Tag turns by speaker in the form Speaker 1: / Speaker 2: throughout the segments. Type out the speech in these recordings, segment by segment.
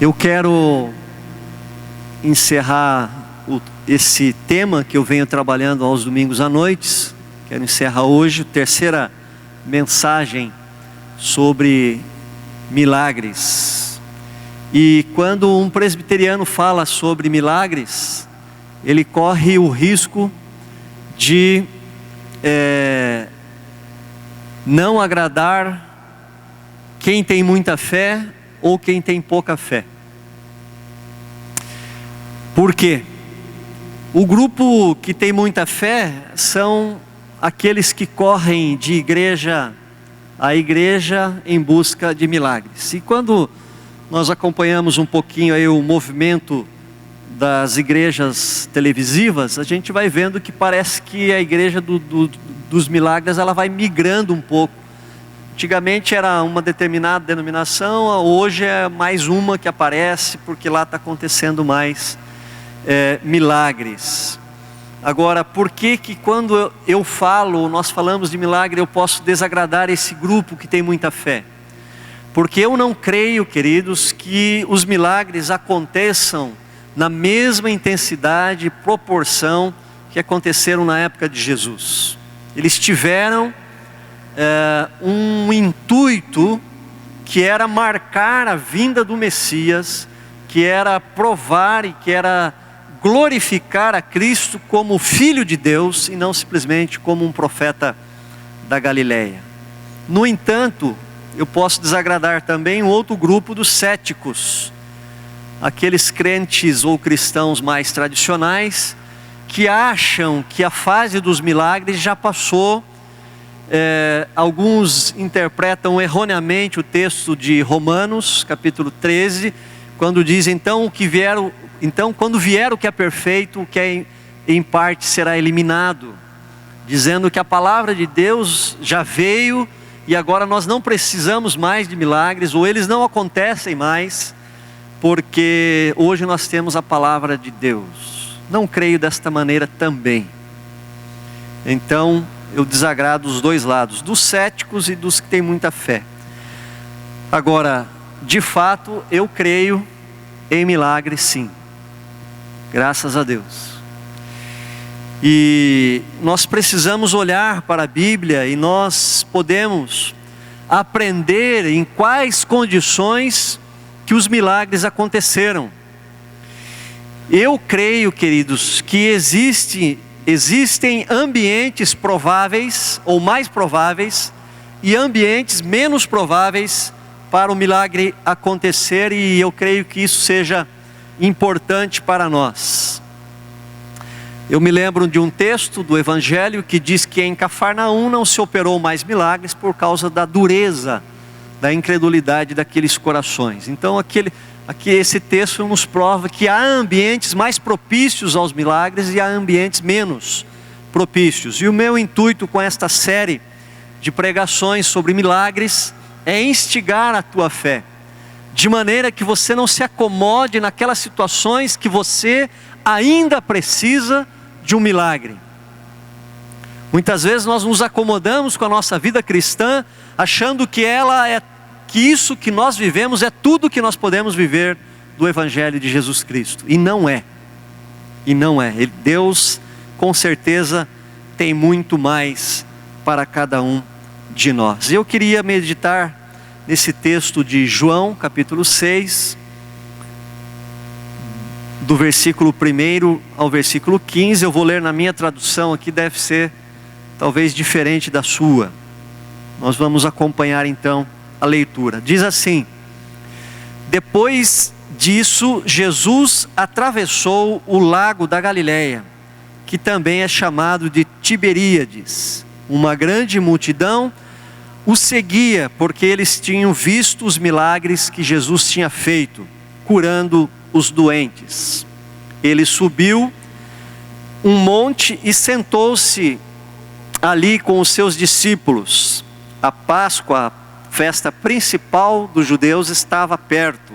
Speaker 1: Eu quero encerrar esse tema que eu venho trabalhando aos domingos à noite. Quero encerrar hoje a terceira mensagem sobre milagres. E quando um presbiteriano fala sobre milagres, ele corre o risco de não agradar quem tem muita fé ou quem tem pouca fé. Por quê? O grupo que tem muita fé são aqueles que correm de igreja a igreja em busca de milagres. E quando nós acompanhamos um pouquinho aí o movimento das igrejas televisivas, a gente vai vendo que parece que a igreja dos milagres ela vai migrando um pouco. Antigamente era uma determinada denominação, hoje é mais uma que aparece, porque lá está acontecendo mais milagres. Agora, por que quando nós falamos de milagre, eu posso desagradar esse grupo que tem muita fé? Porque eu não creio, queridos, que os milagres aconteçam na mesma intensidade e proporção que aconteceram na época de Jesus. Eles tiveram um intuito que era marcar a vinda do Messias, que era provar e que era glorificar a Cristo como Filho de Deus e não simplesmente como um profeta da Galileia. No entanto, eu posso desagradar também um outro grupo dos céticos, aqueles crentes ou cristãos mais tradicionais que acham que a fase dos milagres já passou. Alguns interpretam erroneamente o texto de Romanos, capítulo 13, quando diz, quando vier o que é perfeito, o que é em parte será eliminado, dizendo que a palavra de Deus já veio e agora nós não precisamos mais de milagres, ou eles não acontecem mais, porque hoje nós temos a palavra de Deus. Não creio desta maneira também. Então eu desagrado os dois lados, dos céticos e dos que têm muita fé. Agora, de fato, eu creio em milagres sim, graças a Deus. E nós precisamos olhar para a Bíblia e nós podemos aprender em quais condições que os milagres aconteceram. Eu creio, queridos, que existem ambientes prováveis ou mais prováveis e ambientes menos prováveis para o milagre acontecer, e eu creio que isso seja importante para nós. Eu me lembro de um texto do Evangelho que diz que em Cafarnaum não se operou mais milagres por causa da dureza, da incredulidade daqueles corações. Então aqui esse texto nos prova que há ambientes mais propícios aos milagres e há ambientes menos propícios. E o meu intuito com esta série de pregações sobre milagres é instigar a tua fé, de maneira que você não se acomode naquelas situações que você ainda precisa de um milagre. Muitas vezes nós nos acomodamos com a nossa vida cristã, achando que isso que nós vivemos é tudo que nós podemos viver do Evangelho de Jesus Cristo. E não é. Deus com certeza tem muito mais para cada um de nós. Eu queria meditar nesse texto de João, capítulo 6, do versículo 1 ao versículo 15. Eu vou ler na minha tradução aqui, deve ser talvez diferente da sua. Nós vamos acompanhar então a leitura. Diz assim: depois disso, Jesus atravessou o lago da Galileia, que também é chamado de Tiberíades. Uma grande multidão o seguia, porque eles tinham visto os milagres que Jesus tinha feito, curando os doentes. Ele subiu um monte e sentou-se ali com os seus discípulos. A Páscoa, a festa principal dos judeus, estava perto.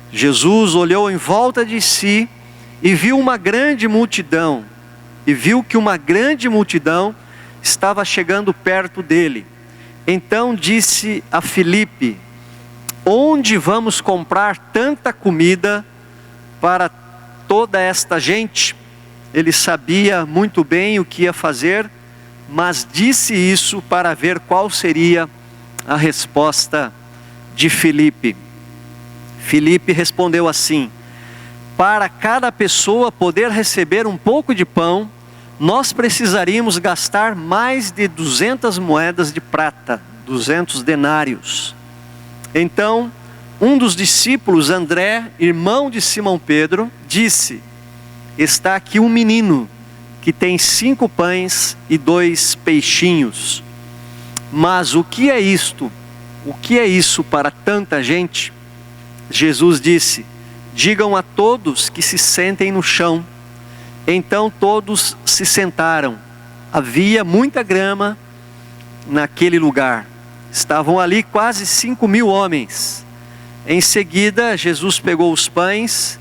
Speaker 1: Jesus olhou em volta de si e viu que uma grande multidão estava chegando perto dele. Então disse a Filipe: onde vamos comprar tanta comida para toda esta gente? Ele sabia muito bem o que ia fazer, mas disse isso para ver qual seria a resposta de Filipe. Filipe respondeu assim: para cada pessoa poder receber um pouco de pão, nós precisaríamos gastar mais de 200 moedas de prata, 200 denários. Então, um dos discípulos, André, irmão de Simão Pedro, disse: está aqui um menino que tem 5 pães e 2 peixinhos. Mas o que é isto? O que é isso para tanta gente? Jesus disse: digam a todos que se sentem no chão. Então todos se sentaram. Havia muita grama naquele lugar. Estavam ali quase 5.000 homens. Em seguida, Jesus pegou os pães,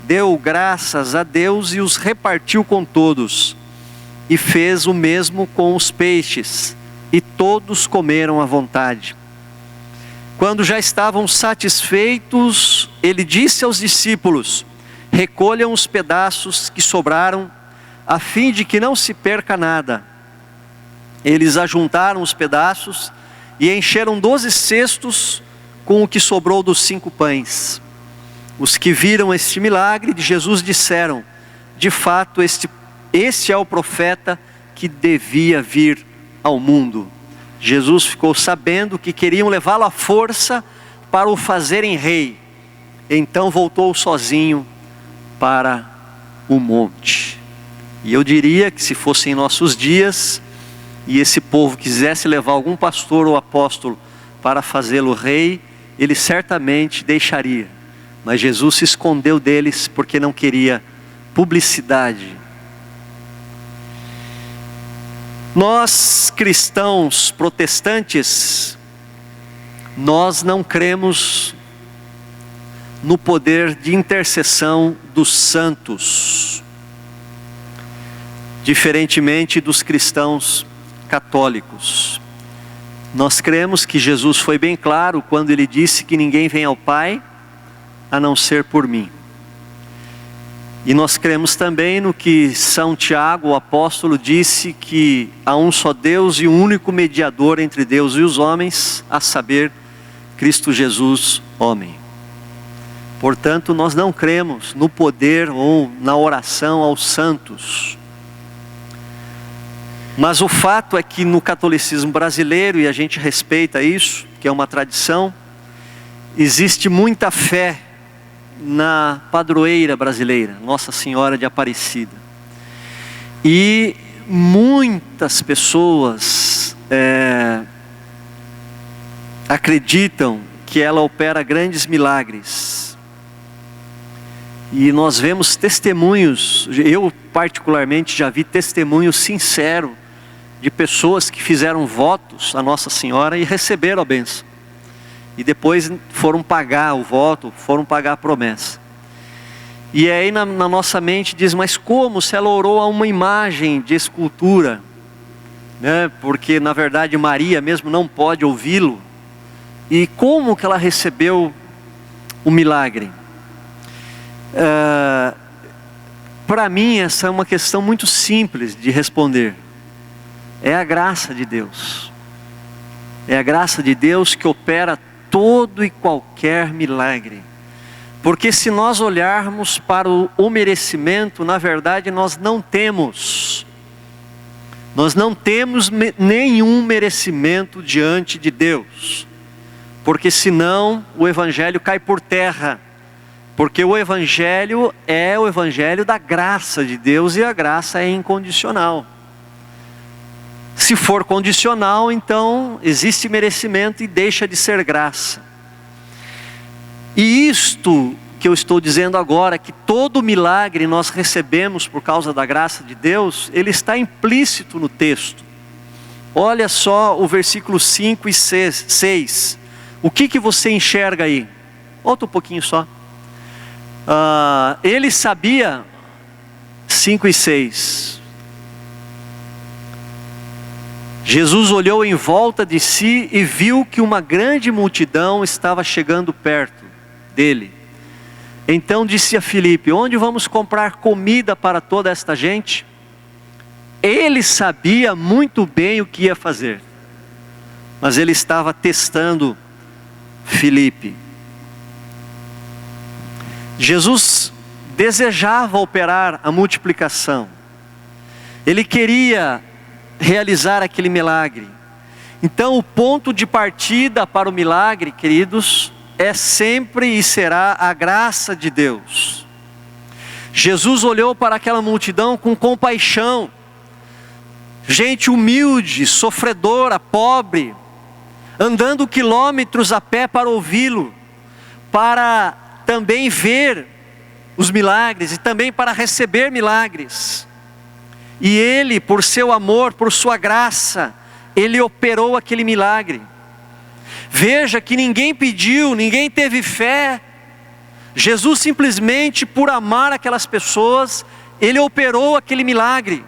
Speaker 1: deu graças a Deus e os repartiu com todos. E fez o mesmo com os peixes. E todos comeram à vontade. Quando já estavam satisfeitos, ele disse aos discípulos: recolham os pedaços que sobraram, a fim de que não se perca nada. Eles ajuntaram os pedaços e encheram 12 cestos com o que sobrou dos 5 pães. Os que viram este milagre de Jesus disseram: de fato, este é o profeta que devia vir ao mundo. Jesus ficou sabendo que queriam levá-lo à força para o fazerem rei. Então voltou sozinho para o monte. E eu diria que se fossem nossos dias, e esse povo quisesse levar algum pastor ou apóstolo para fazê-lo rei, ele certamente deixaria. Mas Jesus se escondeu deles porque não queria publicidade. Nós cristãos protestantes, nós não cremos no poder de intercessão dos santos, diferentemente dos cristãos católicos. Nós cremos que Jesus foi bem claro quando ele disse que ninguém vem ao Pai a não ser por mim. E nós cremos também no que São Tiago, o apóstolo, disse, que há um só Deus e um único mediador entre Deus e os homens, a saber, Cristo Jesus, homem. Portanto, nós não cremos no poder ou na oração aos santos. Mas o fato é que no catolicismo brasileiro, e a gente respeita isso, que é uma tradição, existe muita fé na padroeira brasileira, Nossa Senhora de Aparecida. E muitas pessoas acreditam que ela opera grandes milagres. E nós vemos testemunhos, eu particularmente já vi testemunho sincero de pessoas que fizeram votos a Nossa Senhora e receberam a bênção. E depois foram pagar o voto, foram pagar a promessa. E aí na nossa mente diz: mas como se ela orou a uma imagem de escultura, né? Porque na verdade Maria mesmo não pode ouvi-lo. E como que ela recebeu o milagre? Para mim essa é uma questão muito simples de responder. É a graça de Deus. É a graça de Deus que opera todo e qualquer milagre. Porque se nós olharmos para o merecimento, na verdade nós não temos nenhum merecimento diante de Deus. Porque senão o Evangelho cai por terra. Porque o Evangelho é o Evangelho da graça de Deus e a graça é incondicional. Se for condicional, então existe merecimento e deixa de ser graça. E isto que eu estou dizendo agora, que todo milagre nós recebemos por causa da graça de Deus, ele está implícito no texto. Olha só o versículo 5 e 6. O que você enxerga aí? Volta um pouquinho só. Ele sabia, 5 e 6. Jesus olhou em volta de si e viu que uma grande multidão estava chegando perto dele. Então disse a Filipe: onde vamos comprar comida para toda esta gente? Ele sabia muito bem o que ia fazer, mas ele estava testando Filipe. Jesus desejava operar a multiplicação. Ele queria realizar aquele milagre. Então o ponto de partida para o milagre, queridos, é sempre e será a graça de Deus. Jesus olhou para aquela multidão com compaixão. Gente humilde, sofredora, pobre, andando quilômetros a pé para ouvi-lo, para também ver os milagres e também para receber milagres. E ele, por seu amor, por sua graça, ele operou aquele milagre. Veja que ninguém pediu, ninguém teve fé. Jesus simplesmente, por amar aquelas pessoas, ele operou aquele milagre.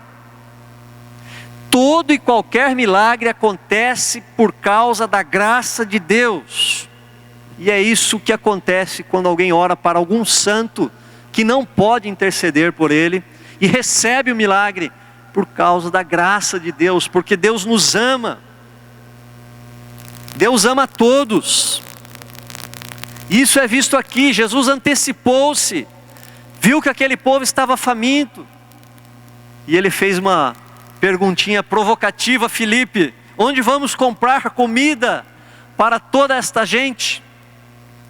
Speaker 1: Todo e qualquer milagre acontece por causa da graça de Deus. E é isso que acontece quando alguém ora para algum santo que não pode interceder por ele e recebe o milagre por causa da graça de Deus, porque Deus nos ama. Deus ama a todos. Isso é visto aqui. Jesus antecipou-se, viu que aquele povo estava faminto, e ele fez uma perguntinha provocativa a Filipe: onde vamos comprar comida para toda esta gente?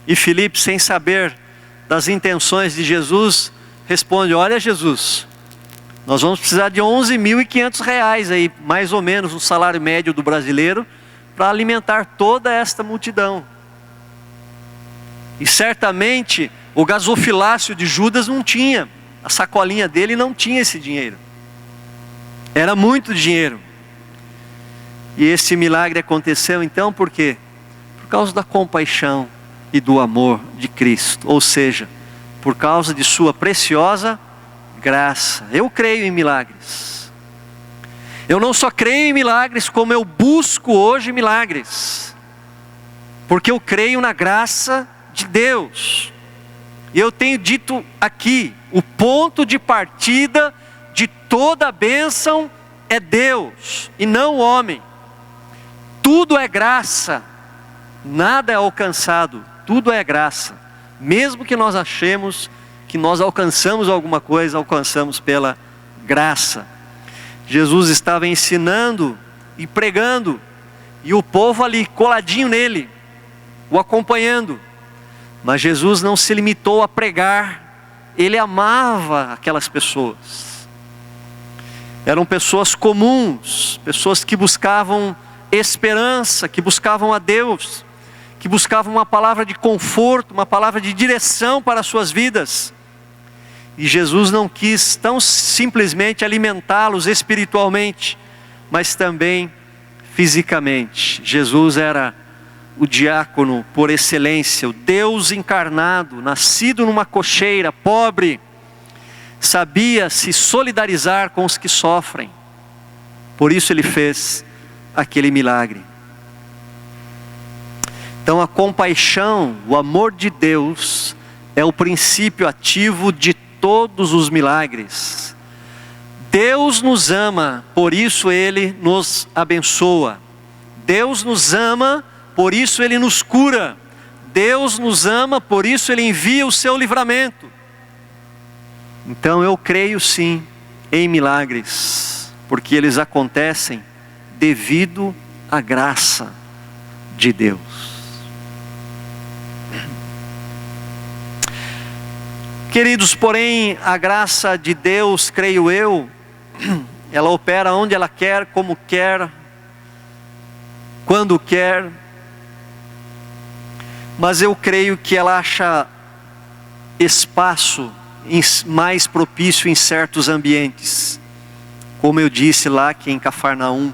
Speaker 1: E Filipe, sem saber das intenções de Jesus, responde: olha, Jesus, nós vamos precisar de 11.500 reais aí, mais ou menos o salário médio do brasileiro, para alimentar toda esta multidão. E certamente o gasofilácio de Judas não tinha, a sacolinha dele não tinha esse dinheiro. Era muito dinheiro. E esse milagre aconteceu então por quê? Por causa da compaixão e do amor de Cristo, ou seja, por causa de sua preciosa graça. Eu creio em milagres. Eu não só creio em milagres, como eu busco hoje milagres, porque eu creio na graça de Deus. E eu tenho dito aqui, o ponto de partida de toda a bênção é Deus e não o homem. Tudo é graça, nada é alcançado, tudo é graça. Mesmo que nós achemos que nós alcançamos alguma coisa, alcançamos pela graça. Jesus estava ensinando e pregando, e o povo ali coladinho nele, o acompanhando. Mas Jesus não se limitou a pregar, ele amava aquelas pessoas. Eram pessoas comuns, pessoas que buscavam esperança, que buscavam a Deus, que buscavam uma palavra de conforto, uma palavra de direção para as suas vidas. E Jesus não quis tão simplesmente alimentá-los espiritualmente, mas também fisicamente. Jesus era o diácono por excelência, o Deus encarnado, nascido numa cocheira, pobre, sabia se solidarizar com os que sofrem. Por isso ele fez aquele milagre. Então a compaixão, o amor de Deus é o princípio ativo de todos os milagres. Deus nos ama, por isso Ele nos abençoa. Deus nos ama, por isso Ele nos cura. Deus nos ama, por isso Ele envia o seu livramento. Então eu creio sim em milagres, porque eles acontecem devido à graça de Deus. Queridos, porém, a graça de Deus, creio eu, ela opera onde ela quer, como quer, quando quer, mas eu creio que ela acha espaço mais propício em certos ambientes. Como eu disse lá que em Cafarnaum,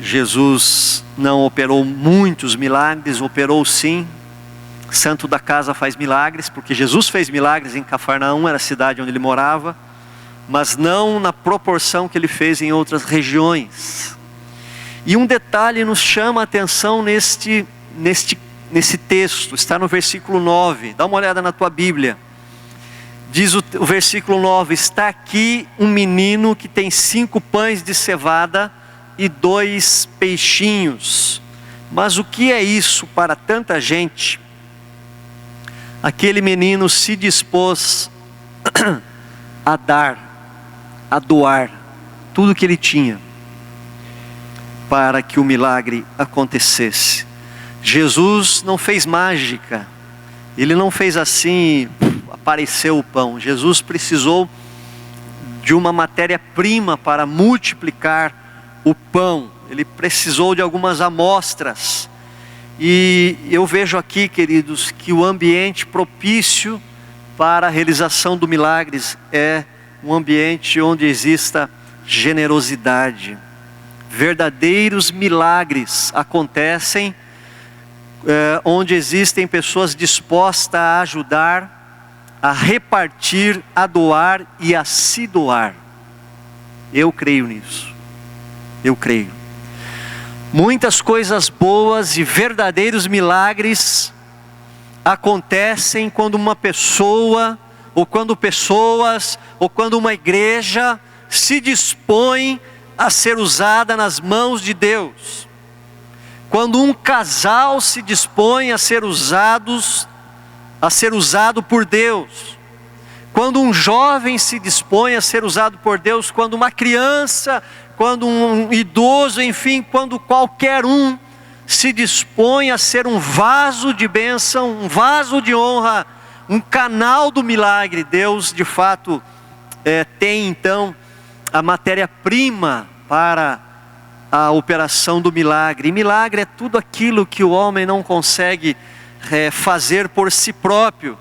Speaker 1: Jesus não operou muitos milagres, operou sim. Santo da casa faz milagres, porque Jesus fez milagres em Cafarnaum, era a cidade onde ele morava, mas não na proporção que ele fez em outras regiões. E um detalhe nos chama a atenção nesse texto, está no versículo 9, dá uma olhada na tua Bíblia. Diz o versículo 9, está aqui um menino que tem 5 pães de cevada e 2 peixinhos. Mas o que é isso para tanta gente? Aquele menino se dispôs a doar tudo que ele tinha, para que o milagre acontecesse. Jesus não fez mágica, Ele não fez assim, apareceu o pão. Jesus precisou de uma matéria-prima para multiplicar o pão. Ele precisou de algumas amostras. E eu vejo aqui, queridos, que o ambiente propício para a realização do milagre é um ambiente onde exista generosidade. Verdadeiros milagres acontecem onde existem pessoas dispostas a ajudar, a repartir, a doar e a se doar. Eu creio nisso. Eu creio. Muitas coisas boas e verdadeiros milagres acontecem quando uma pessoa, ou quando pessoas, ou quando uma igreja se dispõe a ser usada nas mãos de Deus. Quando um casal se dispõe a ser usado por Deus. Quando um jovem se dispõe a ser usado por Deus, quando uma criança, quando um idoso, enfim, quando qualquer um se dispõe a ser um vaso de bênção, um vaso de honra, um canal do milagre, Deus de fato tem então a matéria-prima para a operação do milagre. E milagre é tudo aquilo que o homem não consegue fazer por si próprio,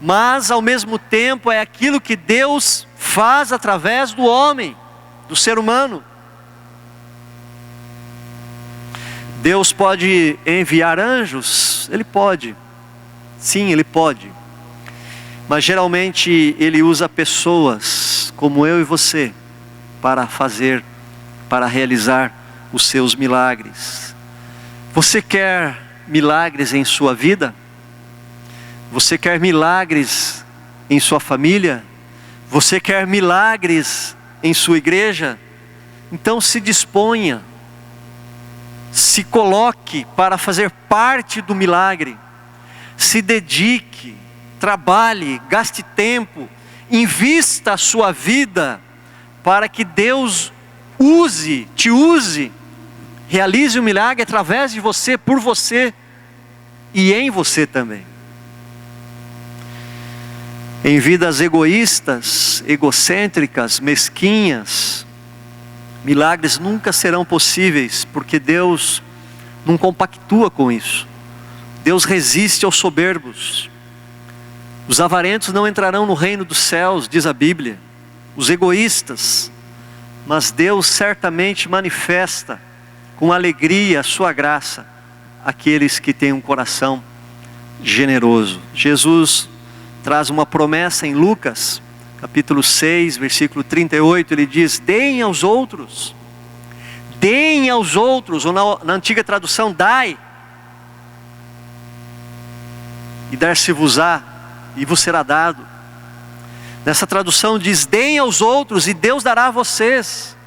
Speaker 1: mas ao mesmo tempo é aquilo que Deus faz através do homem, do ser humano. Deus pode enviar anjos? Ele pode, sim, Ele pode, mas geralmente Ele usa pessoas como eu e você para realizar os seus milagres. Você quer milagres em sua vida? Você quer milagres em sua família? Você quer milagres em sua igreja? Então se disponha, se coloque para fazer parte do milagre, se dedique, trabalhe, gaste tempo, invista a sua vida para que Deus te use, realize o milagre através de você, por você e em você também. Em vidas egoístas, egocêntricas, mesquinhas, milagres nunca serão possíveis, porque Deus não compactua com isso. Deus resiste aos soberbos. Os avarentos não entrarão no reino dos céus, diz a Bíblia. Os egoístas. Mas Deus certamente manifesta com alegria a sua graça àqueles que têm um coração generoso. Jesus traz uma promessa em Lucas, capítulo 6, versículo 38, ele diz: deem aos outros, ou na antiga tradução, dai, e dar-se-vos-á, e vos será dado. Nessa tradução diz: deem aos outros e Deus dará a vocês.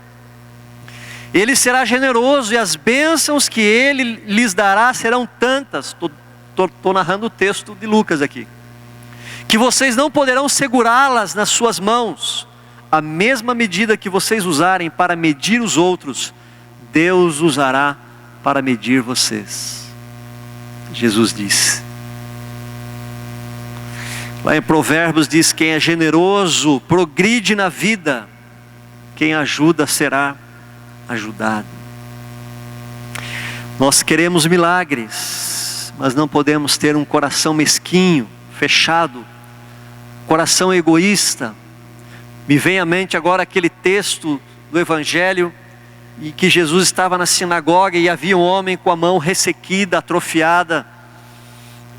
Speaker 1: Ele será generoso e as bênçãos que Ele lhes dará serão tantas. Estou narrando o texto de Lucas aqui. Que vocês não poderão segurá-las nas suas mãos. A mesma medida que vocês usarem para medir os outros, Deus usará para medir vocês. Jesus disse. Lá em Provérbios diz: quem é generoso progride na vida, quem ajuda será ajudado. Nós queremos milagres, mas não podemos ter um coração mesquinho, fechado, coração egoísta. Me vem à mente agora aquele texto do Evangelho em que Jesus estava na sinagoga e havia um homem com a mão ressequida, atrofiada,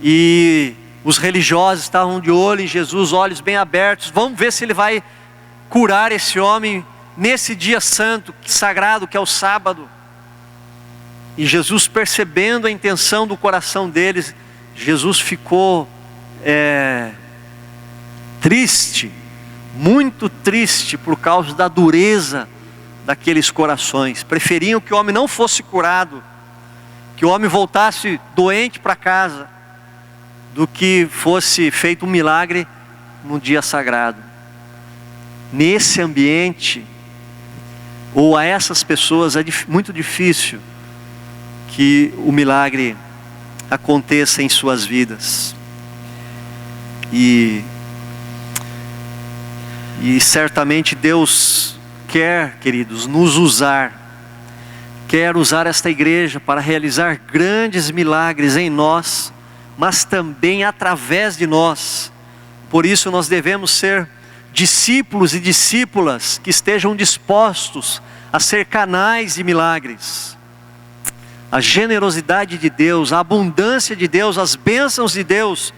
Speaker 1: e os religiosos estavam de olho em Jesus, olhos bem abertos. Vamos ver se Ele vai curar esse homem nesse dia santo, sagrado, que é o sábado. E Jesus, percebendo a intenção do coração deles, Jesus ficou triste, muito triste, por causa da dureza daqueles corações. Preferiam que o homem não fosse curado, que o homem voltasse doente para casa, do que fosse feito um milagre no dia sagrado. Nesse ambiente, ou a essas pessoas, é muito difícil que o milagre aconteça em suas vidas. E certamente Deus quer, queridos, nos usar, quer usar esta igreja para realizar grandes milagres em nós, mas também através de nós. Por isso nós devemos ser discípulos e discípulas que estejam dispostos a ser canais de milagres. A generosidade de Deus, a abundância de Deus, as bênçãos de Deus,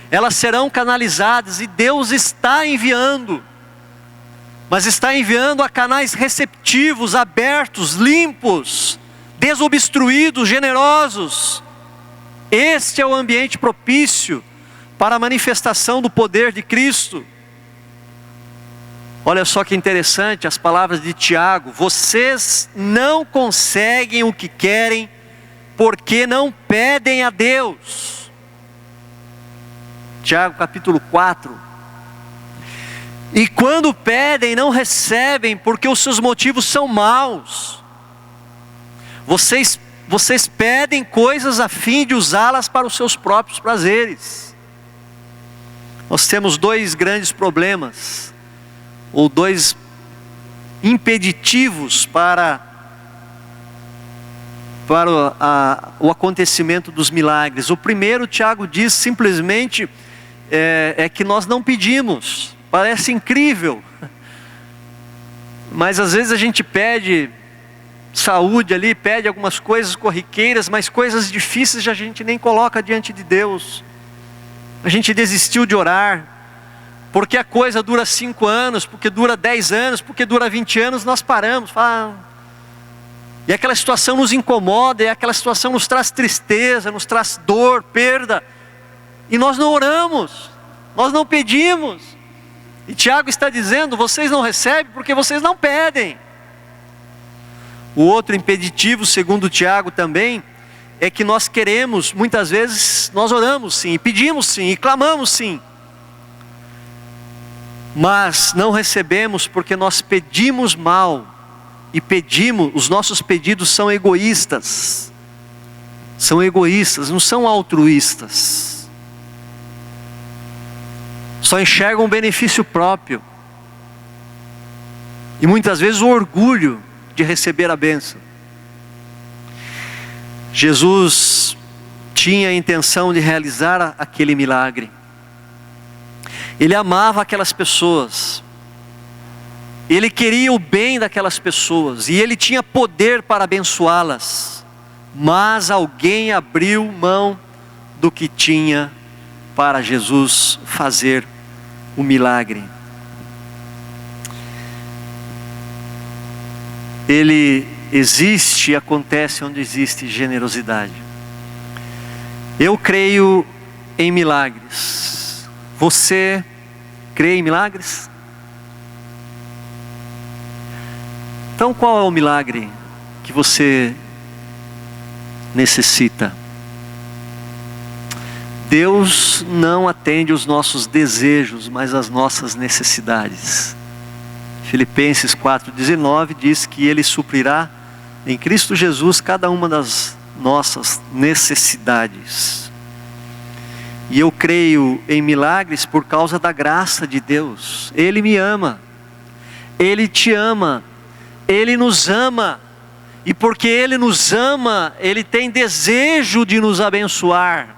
Speaker 1: elas serão canalizadas, e Deus está enviando, mas está enviando a canais receptivos, abertos, limpos, desobstruídos, generosos. Este é o ambiente propício para a manifestação do poder de Cristo. Olha só que interessante as palavras de Tiago: vocês não conseguem o que querem, porque não pedem a Deus. Tiago capítulo 4. E quando pedem, não recebem, porque os seus motivos são maus. Vocês pedem coisas a fim de usá-las para os seus próprios prazeres. Nós temos dois grandes problemas, ou dois impeditivos para o acontecimento dos milagres. O primeiro, Tiago diz simplesmente, é que nós não pedimos. Parece incrível, mas às vezes a gente pede saúde ali, pede algumas coisas corriqueiras, mas coisas difíceis a gente nem coloca diante de Deus. A gente desistiu de orar, porque a coisa dura 5 anos, porque dura 10 anos, porque dura 20 anos, nós paramos, e aquela situação nos incomoda, e aquela situação nos traz tristeza, nos traz dor, perda, e nós não oramos, nós não pedimos. E Tiago está dizendo: vocês não recebem porque vocês não pedem. O outro impeditivo, segundo Tiago também, é que nós queremos, muitas vezes nós oramos sim, e pedimos sim, e clamamos sim, mas não recebemos porque nós pedimos mal, e os nossos pedidos são egoístas, não são altruístas. Só enxergam o benefício próprio, e muitas vezes o orgulho de receber a bênção. Jesus tinha a intenção de realizar aquele milagre. Ele amava aquelas pessoas, ele queria o bem daquelas pessoas, e ele tinha poder para abençoá-las, mas alguém abriu mão do que tinha para Jesus fazer o milagre. Ele existe e acontece onde existe generosidade. Eu creio em milagres. Você crê em milagres? Então qual é o milagre que você necessita? Deus não atende os nossos desejos, mas as nossas necessidades. Filipenses 4,19 diz que Ele suprirá em Cristo Jesus cada uma das nossas necessidades. E eu creio em milagres por causa da graça de Deus. Ele me ama, Ele te ama, Ele nos ama, e porque Ele nos ama, Ele tem desejo de nos abençoar.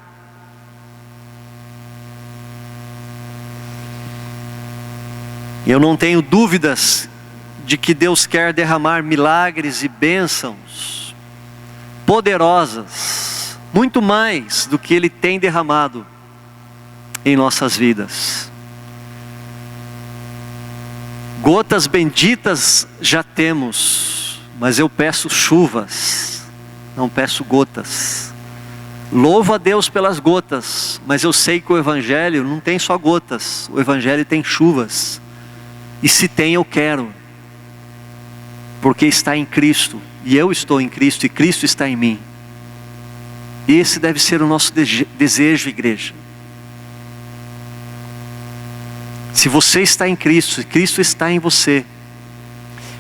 Speaker 1: Eu não tenho dúvidas de que Deus quer derramar milagres e bênçãos poderosas, muito mais do que Ele tem derramado em nossas vidas. Gotas benditas já temos, mas eu peço chuvas não peço gotas. Louvo a Deus pelas gotas, mas eu sei que o Evangelho não tem só gotas, o Evangelho tem chuvas. E se tem, eu quero, porque está em Cristo, e eu estou em Cristo, e Cristo está em mim. Esse deve ser o nosso desejo, igreja. Se você está em Cristo, se Cristo está em você,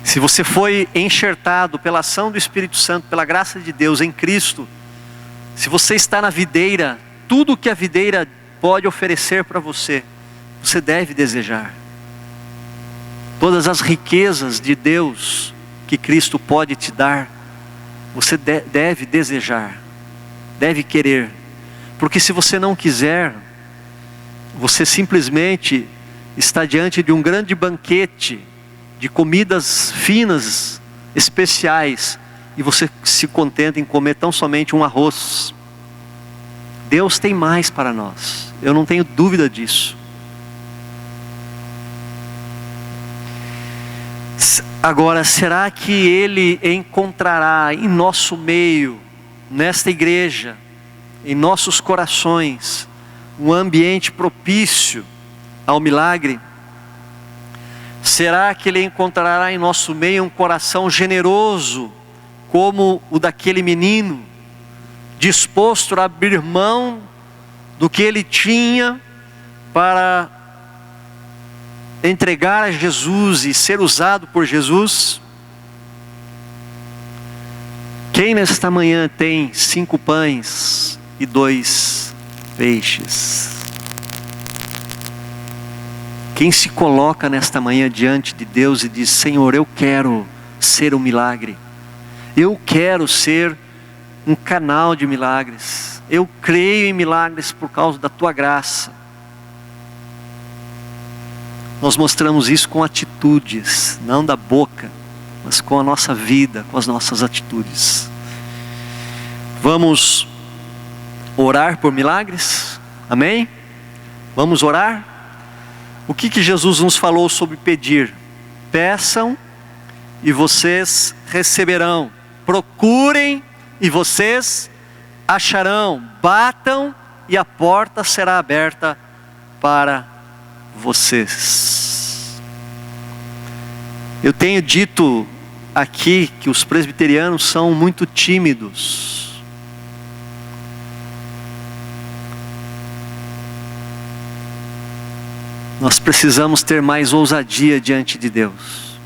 Speaker 1: se você foi enxertado pela ação do Espírito Santo, pela graça de Deus em Cristo, se você está na videira, tudo que a videira pode oferecer para você, você deve desejar. Todas as riquezas de Deus que Cristo pode te dar, você deve desejar, deve querer. Porque se você não quiser, você simplesmente está diante de um grande banquete de comidas finas, especiais, e você se contenta em comer tão somente um arroz. Deus tem mais para nós, eu não tenho dúvida disso. Agora, será que Ele encontrará em nosso meio, nesta igreja, em nossos corações, um ambiente propício ao milagre? Será que Ele encontrará em nosso meio um coração generoso, como o daquele menino, disposto a abrir mão do que ele tinha para entregar a Jesus e ser usado por Jesus? Quem nesta manhã tem 5 pães e 2 peixes? Quem se coloca nesta manhã diante de Deus e diz: Senhor, eu quero ser um milagre, eu quero ser um canal de milagres, eu creio em milagres por causa da Tua graça. Nós mostramos isso com atitudes, não da boca, mas com a nossa vida, com as nossas atitudes. Vamos orar por milagres? Amém? Vamos orar? O que Jesus nos falou sobre pedir? Peçam e vocês receberão. Procurem e vocês acharão. Batam e a porta será aberta para vocês. Eu tenho dito aqui que os presbiterianos são muito tímidos. Nós precisamos ter mais ousadia diante de Deus.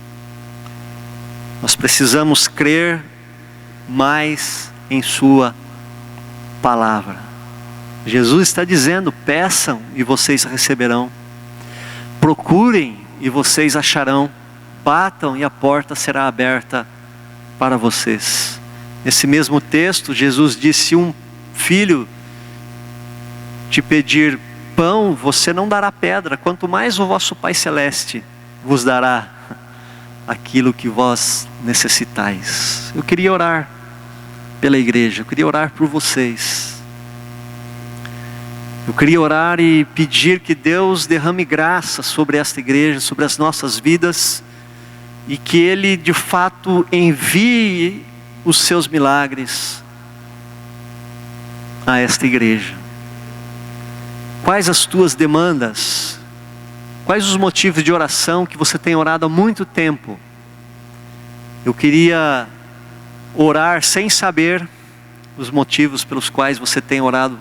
Speaker 1: Nós precisamos crer mais em Sua palavra. Jesus está dizendo: peçam e vocês receberão. Procurem e vocês acharão. Batam e a porta será aberta para vocês. Nesse mesmo texto, Jesus disse: se um filho te pedir pão, você não dará pedra, quanto mais o vosso Pai Celeste vos dará aquilo que vós necessitais. Eu queria orar pela igreja, eu queria orar por vocês. Eu queria orar e pedir que Deus derrame graça sobre esta igreja, sobre as nossas vidas, e que Ele de fato envie os seus milagres a esta igreja. Quais as tuas demandas? Quais os motivos de oração que você tem orado há muito tempo? Eu queria orar sem saber os motivos pelos quais você tem orado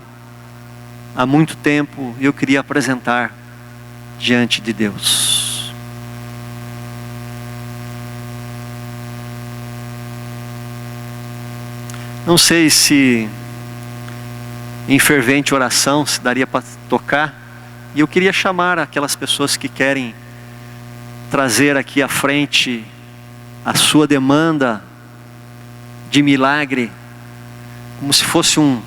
Speaker 1: há muito tempo, e eu queria apresentar diante de Deus. Não sei se em fervente oração se daria para tocar, e eu queria chamar aquelas pessoas que querem trazer aqui à frente a sua demanda de milagre, como se fosse um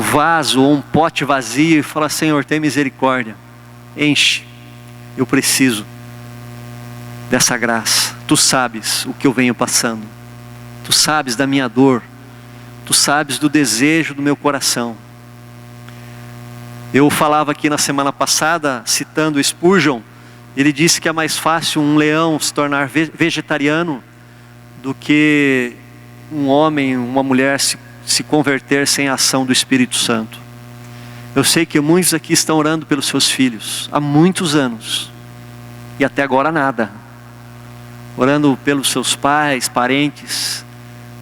Speaker 1: vaso ou um pote vazio, e falar: Senhor, tem misericórdia, enche, eu preciso dessa graça. Tu sabes o que eu venho passando, Tu sabes da minha dor, Tu sabes do desejo do meu coração. Eu falava aqui na semana passada, citando Spurgeon, ele disse que é mais fácil um leão se tornar vegetariano do que um homem, uma mulher se converter sem a ação do Espírito Santo. Eu sei que muitos aqui estão orando pelos seus filhos há muitos anos e até agora nada. Orando pelos seus pais, parentes.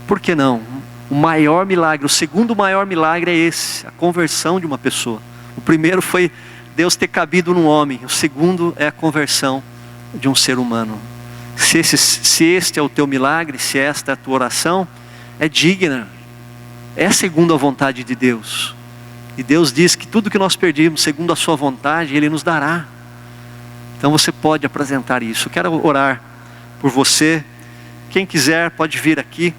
Speaker 1: Por que não? O maior milagre, o segundo maior milagre é esse, a conversão de uma pessoa. O primeiro foi Deus ter cabido num homem. O segundo é a conversão de um ser humano. Se este é o teu milagre, se esta é a tua oração, é digna. É segundo a vontade de Deus. E Deus diz que tudo que nós pedimos segundo a sua vontade, Ele nos dará. Então você pode apresentar isso. Eu quero orar por você. Quem quiser pode vir aqui.